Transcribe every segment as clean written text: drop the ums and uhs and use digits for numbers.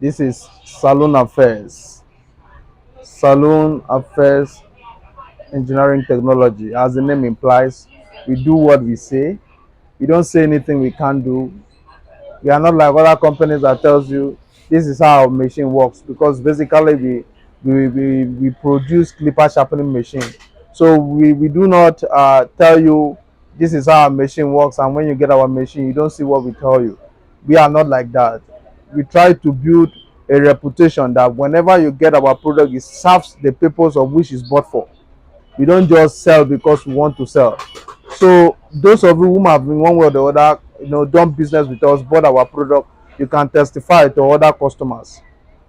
This is Saloon Affairs. Saloon Affairs Engineering Technology. As the name implies, we do what we say. We don't say anything we can't do. We are not like other companies that tells you this is how our machine works, because basically we produce clipper sharpening machine. So we do not tell you this is how our machine works, and when you get our machine you don't see what we tell you. We are not like that. We try to build a reputation that whenever you get our product, it serves the purpose of which it's bought for. We don't just sell because we want to sell. So those of you who have been one way or the other, done business with us, bought our product, you can testify to other customers.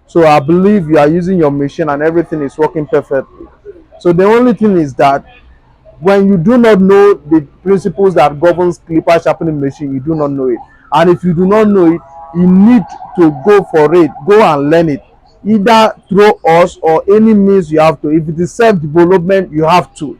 So I believe you are using your machine and everything is working perfectly. So the only thing is that when you do not know the principles that governs clipper sharpening machine, you do not know it. And if you do not know it, you need to go for it, go and learn it, either through us or any means you have to. If it is self-development, you have to.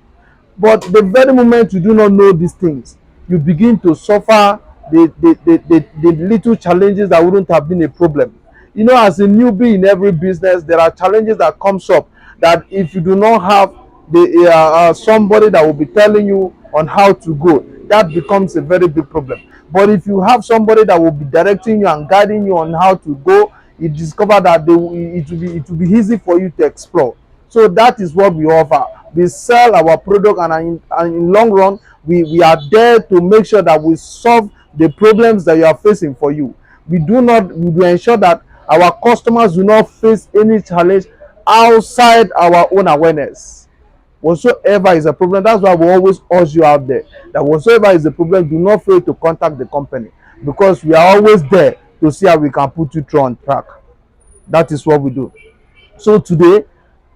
But the very moment you do not know these things, you begin to suffer the little challenges that wouldn't have been a problem. As a newbie in every business, there are challenges that comes up that if you do not have somebody that will be telling you on how to go, that becomes a very big problem. But if you have somebody that will be directing you and guiding you on how to go, you discover that it will be easy for you to explore. So that is what we offer. We sell our product, and in long run, we are there to make sure that we solve the problems that you are facing for you. We ensure that our customers do not face any challenge outside our own awareness. Whatsoever is a problem, that's why we always urge you out there that whatsoever is a problem, do not fail to contact the company, because we are always there to see how we can put you through on track. That is what we do. So today,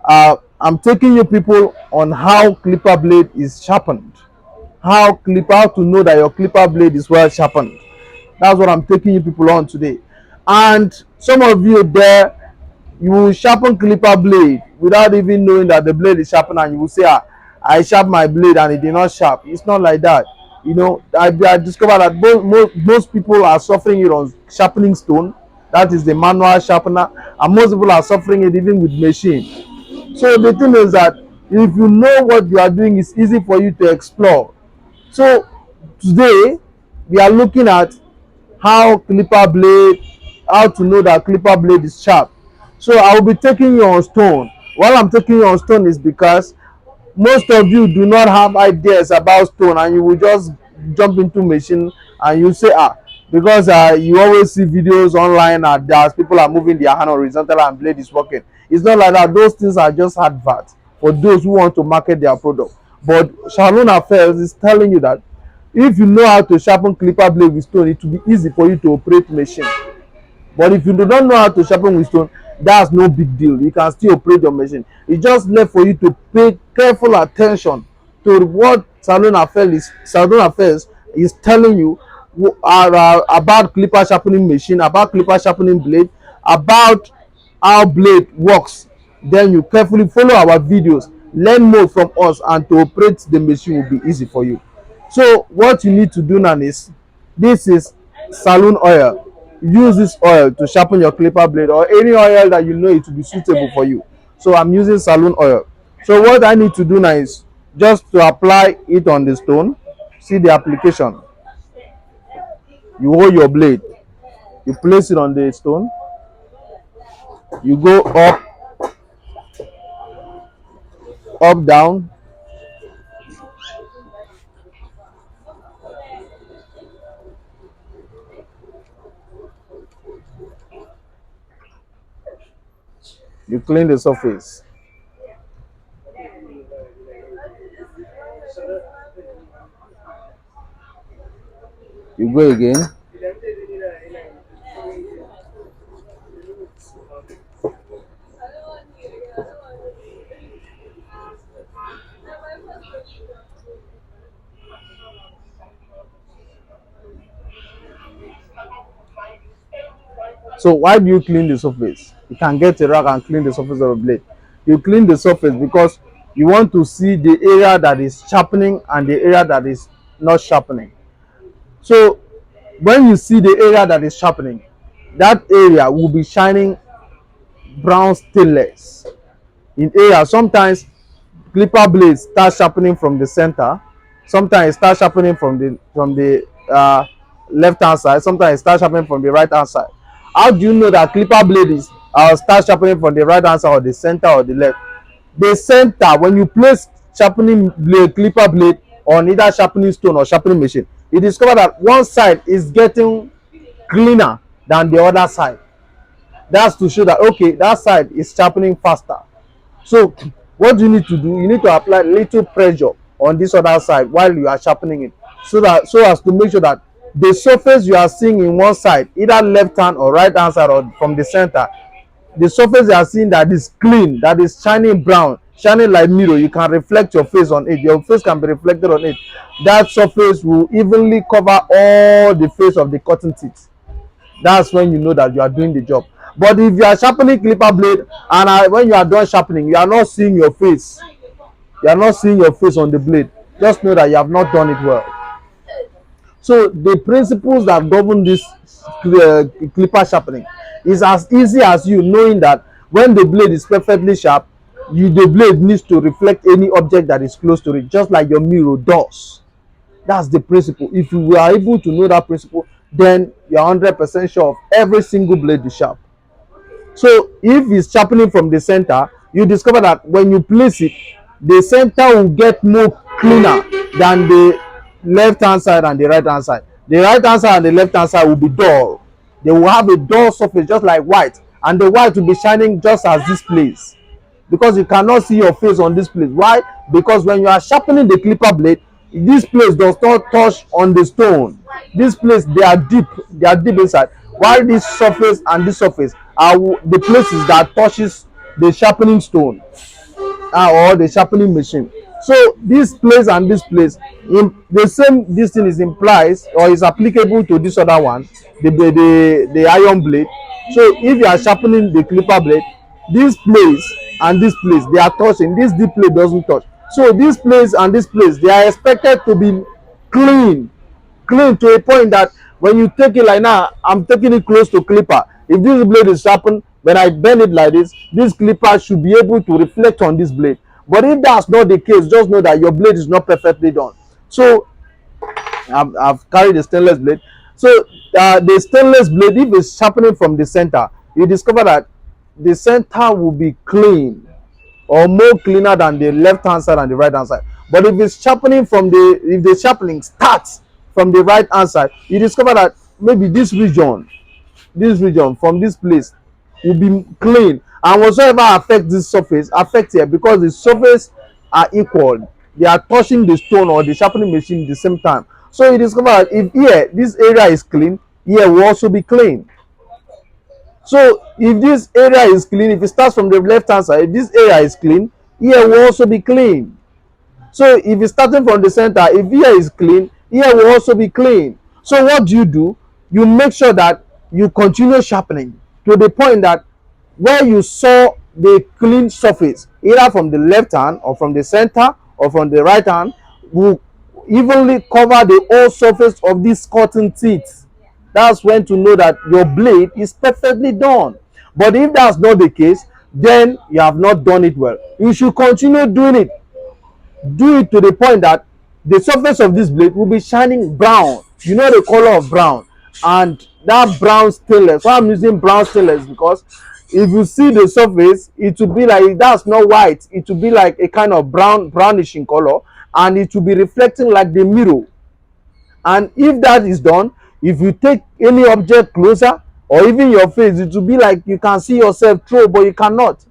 I'm taking you people on how clipper blade is sharpened. How to know that your clipper blade is well sharpened. That's what I'm taking you people on today. And some of you there, you will sharpen clipper blade without even knowing that the blade is sharpened, and you will say, I sharp my blade and it did not sharp. It's not like that. I discovered that most people are suffering it on sharpening stone. That is the manual sharpener, and most people are suffering it even with machine. So the thing is that if you know what you are doing, it's easy for you to explore. So today we are looking at how clipper blade, how to know that clipper blade is sharp. So I will be taking you on stone. While I'm taking you on stone is because most of you do not have ideas about stone, and you will just jump into machine and you say, because you always see videos online and as people are moving their hand horizontal and blade is working. It's not like that. Those things are just adverts for those who want to market their product. But Shalom Affairs is telling you that if you know how to sharpen clipper blade with stone, it will be easy for you to operate machine. But if you do not know how to sharpen with stone, that's no big deal. You can still operate your machine. It's just left for you to pay careful attention to what Salon Affairs is telling you about clipper sharpening machine, about clipper sharpening blade, about how blade works. Then you carefully follow our videos, learn more from us, and to operate the machine will be easy for you. So what you need to do now is, this is saloon oil. Use this oil to sharpen your clipper blade, or any oil that you know it will be suitable for you. So I'm using saloon oil. So what I need to do now is just to apply it on the stone. See the application. You hold your blade, you place it on the stone, you go up, down. You clean the surface. You go again. So why do you clean the surface? You can get a rag and clean the surface of a blade. You clean the surface because you want to see the area that is sharpening and the area that is not sharpening. So when you see the area that is sharpening, that area will be shining brown stainless in area. Sometimes clipper blades start sharpening from the center, sometimes it start sharpening from the left hand side, sometimes it start sharpening from the right hand side. How do you know that clipper blade is start sharpening from the right hand side or the center or the left? The center, when you place sharpening blade, clipper blade on either sharpening stone or sharpening machine, you discover that one side is getting cleaner than the other side. That's to show that okay, that side is sharpening faster. So what do you need to do? You need to apply little pressure on this other side while you are sharpening it, so as to make sure that the surface you are seeing in one side, either left hand or right hand side or from the center, the surface you are seeing that is clean, that is shining brown, shining like mirror, you can reflect your face on it, your face can be reflected on it. That surface will evenly cover all the face of the cutting teeth. That's when you know that you are doing the job. But if you are sharpening clipper blade and when you are done sharpening, you are not seeing your face, you are not seeing your face on the blade, just know that you have not done it well. So the principles that govern this clipper sharpening is as easy as you knowing that when the blade is perfectly sharp, the blade needs to reflect any object that is close to it, just like your mirror does. That's the principle. If you are able to know that principle, then you are 100% sure of every single blade is sharp. So if it's sharpening from the center, you discover that when you place it, the center will get more cleaner than the left hand side and the right hand side. The right hand side and the left hand side will be dull. They will have a dull surface just like white, and the white will be shining just as this place, because you cannot see your face on this place. Why? Because when you are sharpening the clipper blade, this place does not touch on the stone. This place, they are deep inside, while this surface and this surface are the places that touches the sharpening stone or the sharpening machine. So this place and this place, in the same, this thing is implies or is applicable to this other one, the iron blade. So if you are sharpening the clipper blade, this place and this place, they are touching, this deep blade doesn't touch. So this place and this place, they are expected to be clean, clean to a point that when you take it like now, I'm taking it close to clipper. If this blade is sharpened, when I bend it like this clipper should be able to reflect on this blade. But if that's not the case, just know that your blade is not perfectly done. So I've carried a stainless blade. So the stainless blade, if it's sharpening from the center, you discover that the center will be clean or more cleaner than the left hand side and the right hand side. But if it's sharpening from if the sharpening starts from the right hand side, you discover that maybe this region from this place will be clean, and whatsoever affect this surface affect here, because the surface are equal, they are touching the stone or the sharpening machine at the same time. So you discover that if here this area is clean, here will also be clean. So if this area is clean, if it starts from the left hand side, if this area is clean, here will also be clean. So if it's starting from the center, if here is clean, here will also be clean. So what do? You make sure that you continue sharpening to the point that where you saw the clean surface, either from the left hand or from the center or from the right hand, will evenly cover the whole surface of this cutting teeth. That's when to know that your blade is perfectly done. But if that's not the case, then you have not done it well. You should continue doing it. Do it to the point that the surface of this blade will be shining brown. You know the color of brown, and that brown stainless. Why I'm using brown stainless, because if you see the surface, it will be like, that's not white, it will be like a kind of brownish in color, and it will be reflecting like the mirror. And if that is done, if you take any object closer or even your face, it will be like you can see yourself through, but you cannot.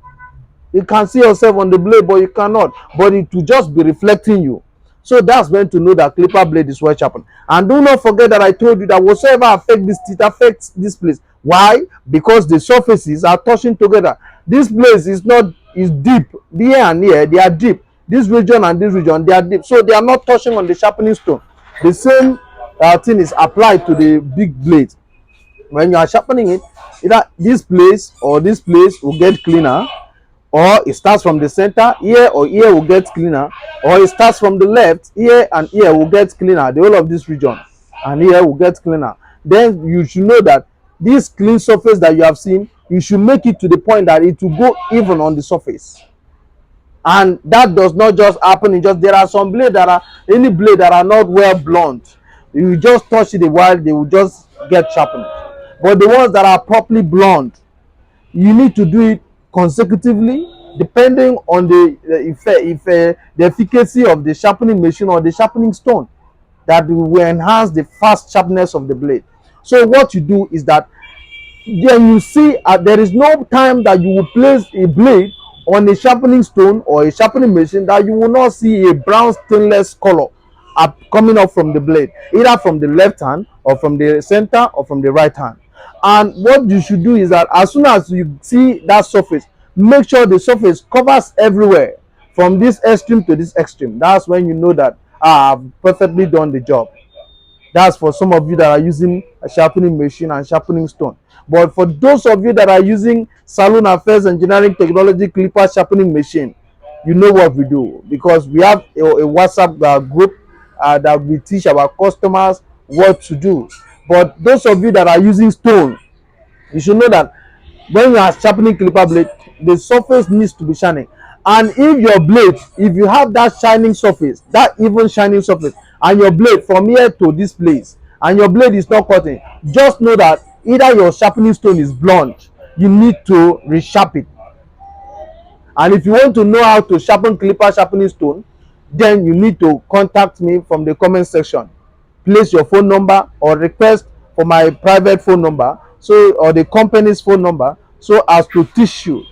You can see yourself on the blade, but you cannot. But it will just be reflecting you. So that's when to know that clipper blade is well sharpened. And do not forget that I told you that whatsoever affects this teeth affects this place. Why? Because the surfaces are touching together. This place is deep. Here and here, they are deep. This region and this region, they are deep. So they are not touching on the sharpening stone. The same thing is applied to the big blade. When you are sharpening it, either this place or this place will get cleaner, or it starts from the center, here or here will get cleaner, or it starts from the left, here and here will get cleaner, the whole of this region, and here will get cleaner. Then you should know that this clean surface that you have seen, you should make it to the point that it will go even on the surface. And that does not just happen in just, there are some blade that are, any blade that are not well blunt, you just touch it a while, they will just get sharpened. But the ones that are properly blunt, you need to do it consecutively, depending on the the efficacy of the sharpening machine or the sharpening stone, that will enhance the fast sharpness of the blade. So what you do is that, then you see, there is no time that you will place a blade on a sharpening stone or a sharpening machine that you will not see a brown stainless color coming up from the blade, either from the left hand or from the center or from the right hand. And what you should do is that as soon as you see that surface, make sure the surface covers everywhere from this extreme to this extreme. That's when you know that, I've perfectly done the job. That's for some of you that are using a sharpening machine and sharpening stone. But for those of you that are using Salon Affairs Engineering Technology Clipper Sharpening Machine, you know what we do, because we have a WhatsApp group that we teach our customers what to do. But those of you that are using stone, you should know that when you are sharpening clipper blade, the surface needs to be shining. And if your blade, if you have that shining surface, that even shining surface, and your blade from here to this place, and your blade is not cutting, just know that either your sharpening stone is blunt, you need to resharp it. And if you want to know how to sharpen clipper sharpening stone, then you need to contact me from the comment section. Place your phone number or request for my private phone number, so, or the company's phone number, so as to teach you.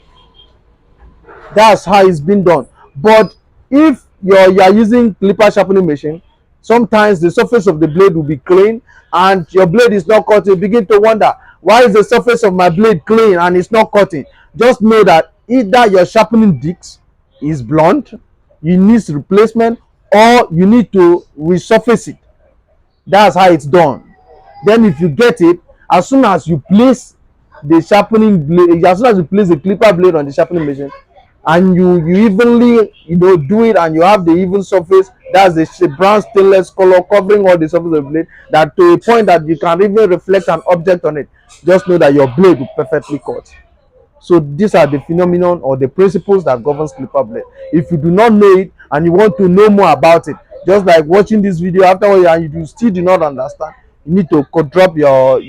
That's how it's been done. But if you are using clipper sharpening machine, sometimes the surface of the blade will be clean and your blade is not cutting. You begin to wonder, why is the surface of my blade clean and it's not cutting? Just know that either your sharpening disc is blunt, you need replacement, or you need to resurface it. That's how it's done. Then if you get it, as soon as you place the sharpening blade, as soon as you place the clipper blade on the sharpening machine, and you evenly, do it, and you have the even surface, that's the brown stainless color covering all the surface of the blade, that to a point that you can even reflect an object on it, just know that your blade will perfectly cut. So these are the phenomenon or the principles that governs clipper blade. If you do not know it and you want to know more about it, just like watching this video afterwards and you still do not understand, you need to drop your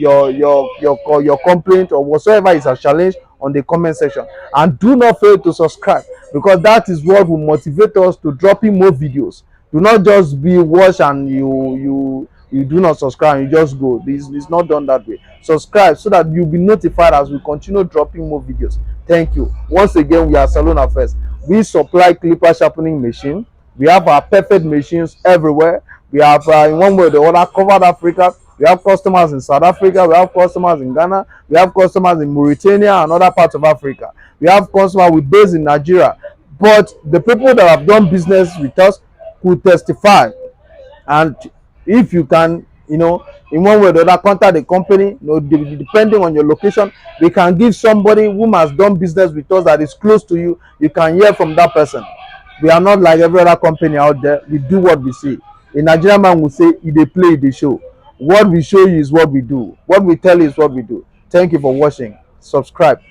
complaint or whatsoever is a challenge on the comment section. And do not fail to subscribe, because that is what will motivate us to drop in more videos. Do not just be watch and you do not subscribe and you just go. This is not done that way. Subscribe so that you'll be notified as we continue dropping more videos. Thank you once again. We are Salon Affairs. We supply clipper sharpening machine. We have our perfect machines everywhere. We have in one way or the other covered Africa. We have customers in South Africa. We have customers in Ghana. We have customers in Mauritania and other parts of Africa. We have customers with base in Nigeria. But the people that have done business with us could testify. And if you can, in one way or the other, contact the company, depending on your location, we can give somebody who has done business with us that is close to you. You can hear from that person. We are not like every other company out there. We do what we say. A Nigerian man will say, if they play, they show. What we show you is what we do. What we tell you is what we do. Thank you for watching. Subscribe.